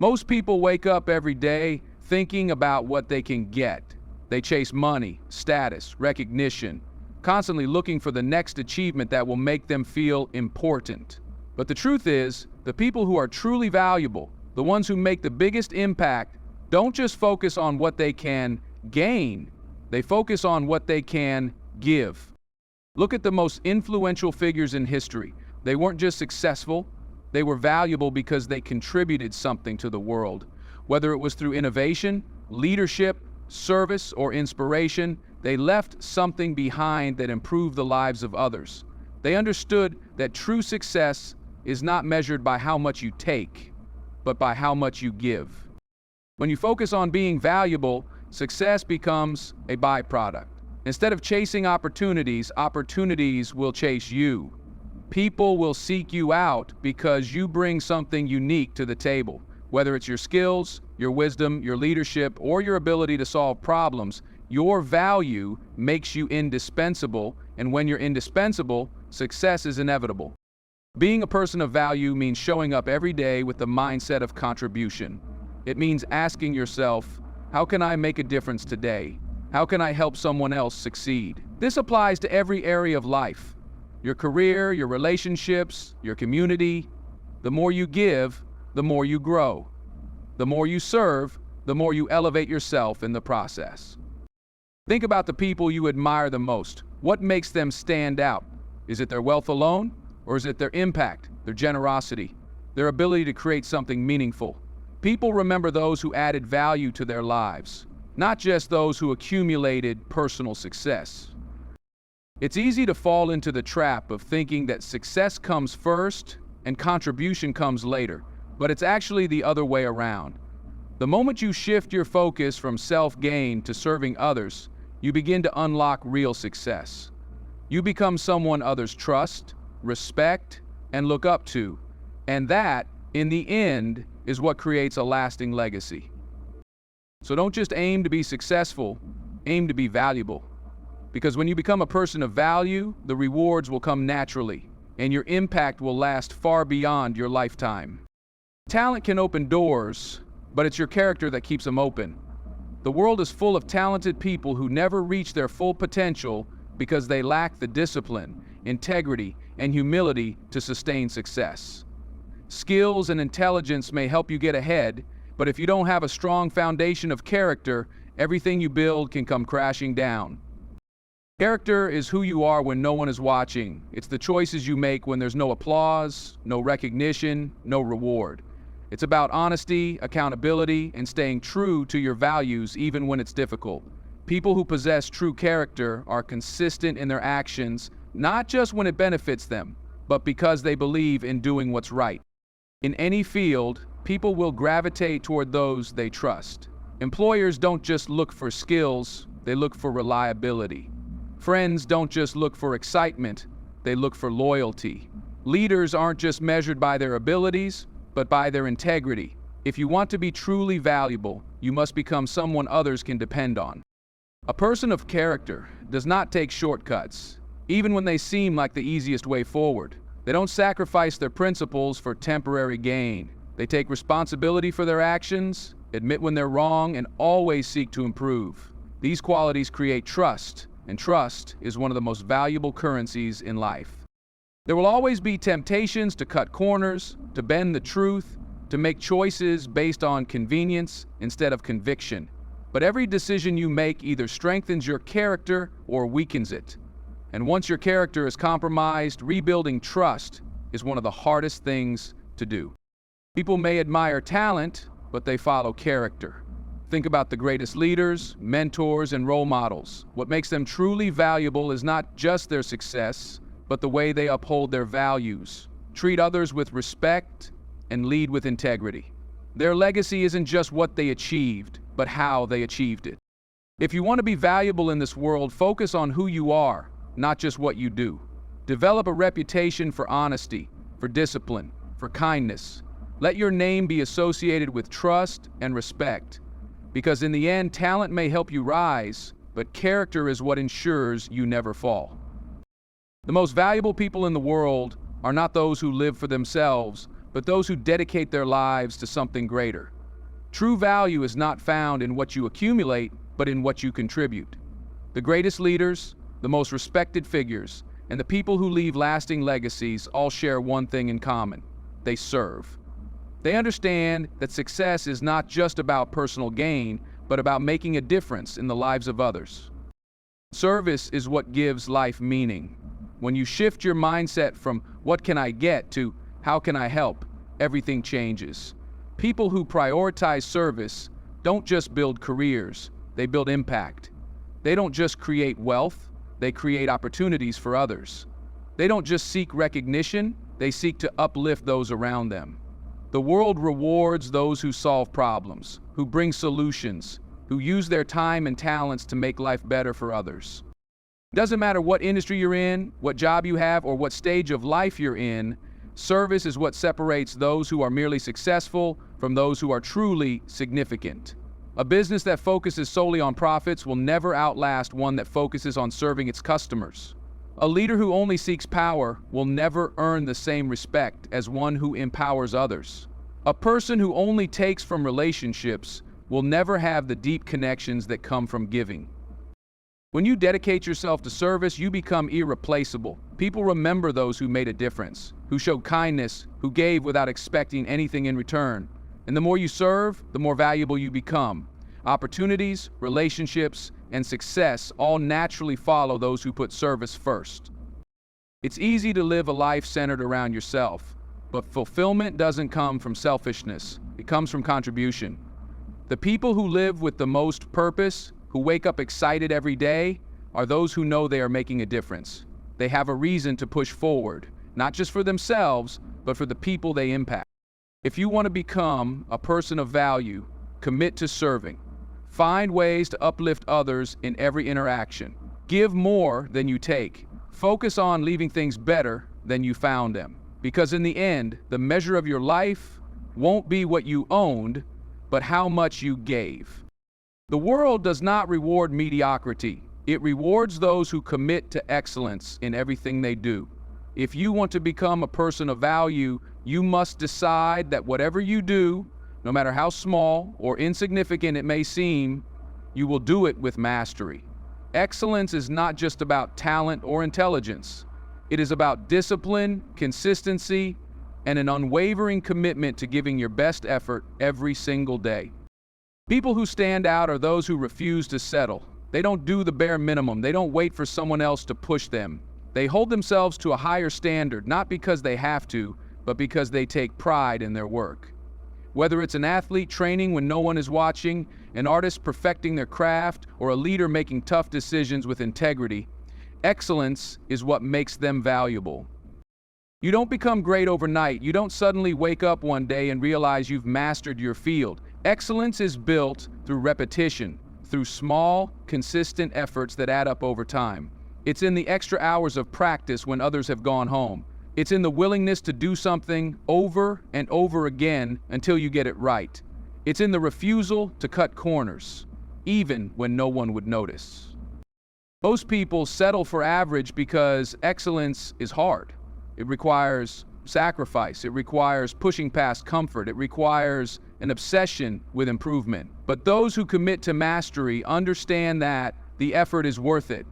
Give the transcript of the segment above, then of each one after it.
Most people wake up every day thinking about what they can get. They chase money, status, recognition, constantly looking for the next achievement that will make them feel important. But the truth is, the people who are truly valuable, the ones who make the biggest impact, don't just focus on what they can gain, they focus on what they can give. Look at the most influential figures in history. They weren't just successful, they were valuable because they contributed something to the world. Whether it was through innovation, leadership, service, or inspiration, they left something behind that improved the lives of others. They understood that true success is not measured by how much you take, but by how much you give. When you focus on being valuable, success becomes a byproduct. Instead of chasing opportunities, opportunities will chase you. People will seek you out because you bring something unique to the table. Whether it's your skills, your wisdom, your leadership, or your ability to solve problems, your value makes you indispensable, and when you're indispensable, success is inevitable. Being a person of value means showing up every day with the mindset of contribution. It means asking yourself, how can I make a difference today? How can I help someone else succeed? This applies to every area of life. Your career, your relationships, your community. The more you give, the more you grow. The more you serve, the more you elevate yourself in the process. Think about the people you admire the most. What makes them stand out? Is it their wealth alone? Or is it their impact, their generosity, their ability to create something meaningful? People remember those who added value to their lives, not just those who accumulated personal success. It's easy to fall into the trap of thinking that success comes first and contribution comes later, but it's actually the other way around. The moment you shift your focus from self-gain to serving others, you begin to unlock real success. You become someone others trust, respect, and look up to, and that, in the end, is what creates a lasting legacy. So don't just aim to be successful, aim to be valuable. Because when you become a person of value, the rewards will come naturally, and your impact will last far beyond your lifetime. Talent can open doors, but it's your character that keeps them open. The world is full of talented people who never reach their full potential because they lack the discipline, integrity, and humility to sustain success. Skills and intelligence may help you get ahead, but if you don't have a strong foundation of character, everything you build can come crashing down. Character is who you are when no one is watching. It's the choices you make when there's no applause, no recognition, no reward. It's about honesty, accountability, and staying true to your values even when it's difficult. People who possess true character are consistent in their actions, not just when it benefits them, but because they believe in doing what's right. In any field, people will gravitate toward those they trust. Employers don't just look for skills, they look for reliability. Friends don't just look for excitement, they look for loyalty. Leaders aren't just measured by their abilities, but by their integrity. If you want to be truly valuable, you must become someone others can depend on. A person of character does not take shortcuts, even when they seem like the easiest way forward. They don't sacrifice their principles for temporary gain. They take responsibility for their actions, admit when they're wrong, and always seek to improve. These qualities create trust, and trust is one of the most valuable currencies in life. There will always be temptations to cut corners, to bend the truth, to make choices based on convenience instead of conviction. But every decision you make either strengthens your character or weakens it. And once your character is compromised, rebuilding trust is one of the hardest things to do. People may admire talent, but they follow character. Think about the greatest leaders, mentors, and role models. What makes them truly valuable is not just their success, but the way they uphold their values, treat others with respect, and lead with integrity. Their legacy isn't just what they achieved, but how they achieved it. If you want to be valuable in this world, focus on who you are, not just what you do. Develop a reputation for honesty, for discipline, for kindness. Let your name be associated with trust and respect. Because in the end, talent may help you rise, but character is what ensures you never fall. The most valuable people in the world are not those who live for themselves, but those who dedicate their lives to something greater. True value is not found in what you accumulate, but in what you contribute. The greatest leaders, the most respected figures, and the people who leave lasting legacies all share one thing in common: they serve. They understand that success is not just about personal gain, but about making a difference in the lives of others. Service is what gives life meaning. When you shift your mindset from "what can I get" to "how can I help," everything changes. People who prioritize service don't just build careers, they build impact. They don't just create wealth, they create opportunities for others. They don't just seek recognition, they seek to uplift those around them. The world rewards those who solve problems, who bring solutions, who use their time and talents to make life better for others. It doesn't matter what industry you're in, what job you have, or what stage of life you're in, service is what separates those who are merely successful from those who are truly significant. A business that focuses solely on profits will never outlast one that focuses on serving its customers. A leader who only seeks power will never earn the same respect as one who empowers others. A person who only takes from relationships will never have the deep connections that come from giving. When you dedicate yourself to service, you become irreplaceable. People remember those who made a difference, who showed kindness, who gave without expecting anything in return. And the more you serve, the more valuable you become. Opportunities, relationships, and success all naturally follow those who put service first. It's easy to live a life centered around yourself, but fulfillment doesn't come from selfishness. It comes from contribution. The people who live with the most purpose, who wake up excited every day, are those who know they are making a difference. They have a reason to push forward, not just for themselves, but for the people they impact. If you want to become a person of value, commit to serving. Find ways to uplift others in every interaction. Give more than you take. Focus on leaving things better than you found them. Because in the end, the measure of your life won't be what you owned, but how much you gave. The world does not reward mediocrity. It rewards those who commit to excellence in everything they do. If you want to become a person of value, you must decide that whatever you do, no matter how small or insignificant it may seem, you will do it with mastery. Excellence is not just about talent or intelligence. It is about discipline, consistency, and an unwavering commitment to giving your best effort every single day. People who stand out are those who refuse to settle. They don't do the bare minimum. They don't wait for someone else to push them. They hold themselves to a higher standard, not because they have to, but because they take pride in their work. Whether it's an athlete training when no one is watching, an artist perfecting their craft, or a leader making tough decisions with integrity, excellence is what makes them valuable. You don't become great overnight. You don't suddenly wake up one day and realize you've mastered your field. Excellence is built through repetition, through small, consistent efforts that add up over time. It's in the extra hours of practice when others have gone home. It's in the willingness to do something over and over again until you get it right. It's in the refusal to cut corners, even when no one would notice. Most people settle for average because excellence is hard. It requires sacrifice. It requires pushing past comfort. It requires an obsession with improvement. But those who commit to mastery understand that the effort is worth it.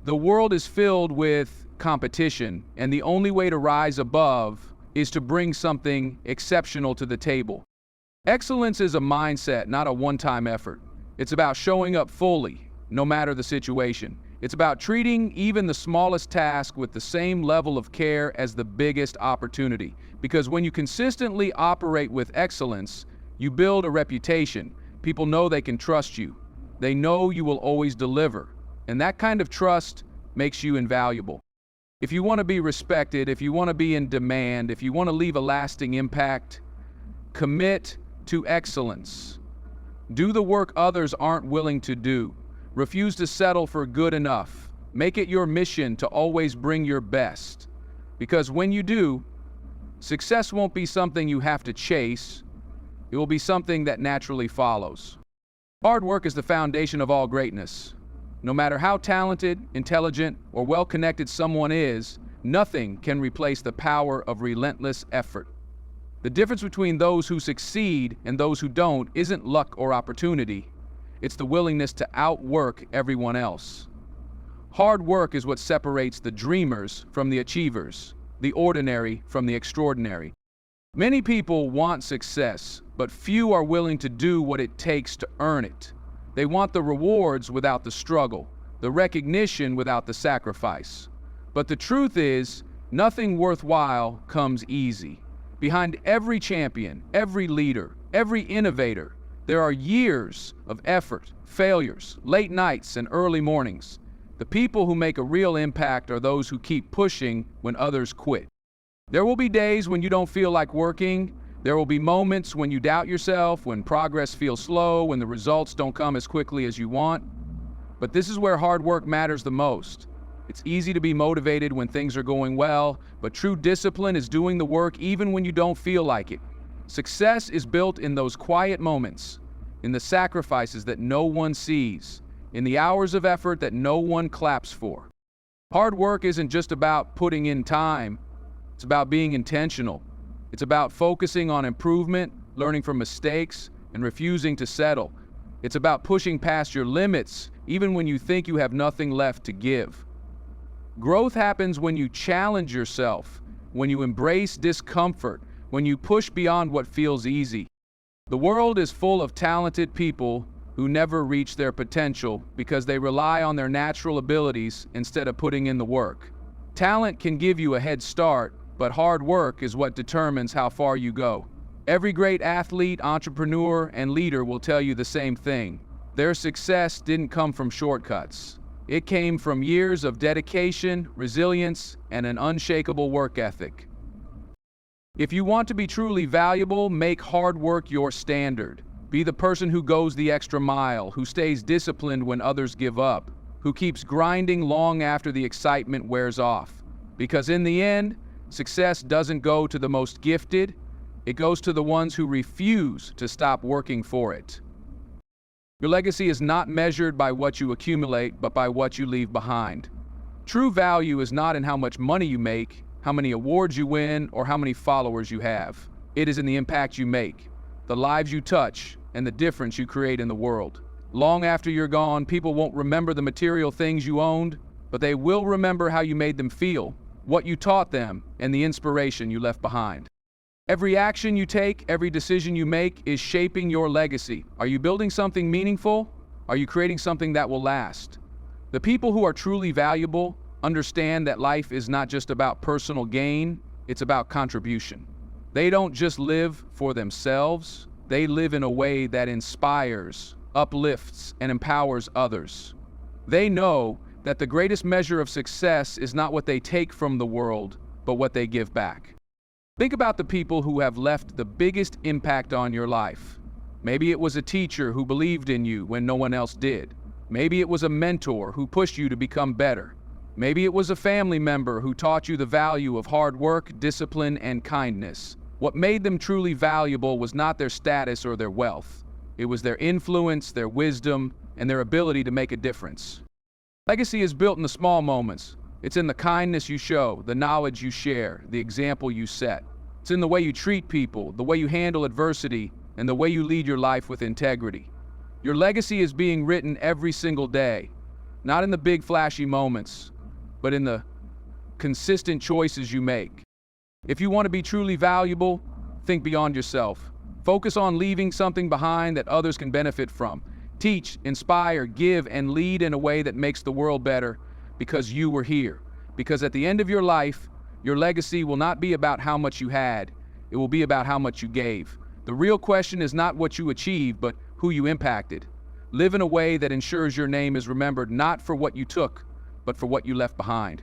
The world is filled with competition, and the only way to rise above is to bring something exceptional to the table. Excellence is a mindset, not a one-time effort. It's about showing up fully, no matter the situation. It's about treating even the smallest task with the same level of care as the biggest opportunity. Because when you consistently operate with excellence, you build a reputation. People know they can trust you. They know you will always deliver. And that kind of trust makes you invaluable. If you want to be respected, if you want to be in demand, if you want to leave a lasting impact, commit to excellence. Do the work others aren't willing to do. Refuse to settle for good enough. Make it your mission to always bring your best. Because when you do, success won't be something you have to chase. It will be something that naturally follows. Hard work is the foundation of all greatness. No matter how talented, intelligent, or well-connected someone is, nothing can replace the power of relentless effort. The difference between those who succeed and those who don't isn't luck or opportunity. It's the willingness to outwork everyone else. Hard work is what separates the dreamers from the achievers, the ordinary from the extraordinary. Many people want success, but few are willing to do what it takes to earn it. They want the rewards without the struggle, the recognition without the sacrifice. But the truth is, nothing worthwhile comes easy. Behind every champion, every leader, every innovator, there are years of effort, failures, late nights, and early mornings. The people who make a real impact are those who keep pushing when others quit. There will be days when you don't feel like working. There will be moments when you doubt yourself, when progress feels slow, when the results don't come as quickly as you want. But this is where hard work matters the most. It's easy to be motivated when things are going well, but true discipline is doing the work even when you don't feel like it. Success is built in those quiet moments, in the sacrifices that no one sees, in the hours of effort that no one claps for. Hard work isn't just about putting in time, it's about being intentional. It's about focusing on improvement, learning from mistakes, and refusing to settle. It's about pushing past your limits, even when you think you have nothing left to give. Growth happens when you challenge yourself, when you embrace discomfort, when you push beyond what feels easy. The world is full of talented people who never reach their potential because they rely on their natural abilities instead of putting in the work. Talent can give you a head start, but hard work is what determines how far you go. Every great athlete, entrepreneur, and leader will tell you the same thing. Their success didn't come from shortcuts. It came from years of dedication, resilience, and an unshakable work ethic. If you want to be truly valuable, make hard work your standard. Be the person who goes the extra mile, who stays disciplined when others give up, who keeps grinding long after the excitement wears off. Because in the end, success doesn't go to the most gifted, it goes to the ones who refuse to stop working for it. Your legacy is not measured by what you accumulate, but by what you leave behind. True value is not in how much money you make, how many awards you win, or how many followers you have. It is in the impact you make, the lives you touch, and the difference you create in the world. Long after you're gone, people won't remember the material things you owned, but they will remember how you made them feel, what you taught them, and the inspiration you left behind. Every action you take, every decision you make is shaping your legacy. Are you building something meaningful? Are you creating something that will last? The people who are truly valuable understand that life is not just about personal gain, it's about contribution. They don't just live for themselves, they live in a way that inspires, uplifts, and empowers others. They know that the greatest measure of success is not what they take from the world, but what they give back. Think about the people who have left the biggest impact on your life. Maybe it was a teacher who believed in you when no one else did. Maybe it was a mentor who pushed you to become better. Maybe it was a family member who taught you the value of hard work, discipline, and kindness. What made them truly valuable was not their status or their wealth. It was their influence, their wisdom, and their ability to make a difference. Legacy is built in the small moments. It's in the kindness you show, the knowledge you share, the example you set. It's in the way you treat people, the way you handle adversity, and the way you lead your life with integrity. Your legacy is being written every single day, not in the big flashy moments, but in the consistent choices you make. If you want to be truly valuable, think beyond yourself. Focus on leaving something behind that others can benefit from. Teach, inspire, give, and lead in a way that makes the world better because you were here. Because at the end of your life, your legacy will not be about how much you had, it will be about how much you gave. The real question is not what you achieved, but who you impacted. Live in a way that ensures your name is remembered not for what you took, but for what you left behind.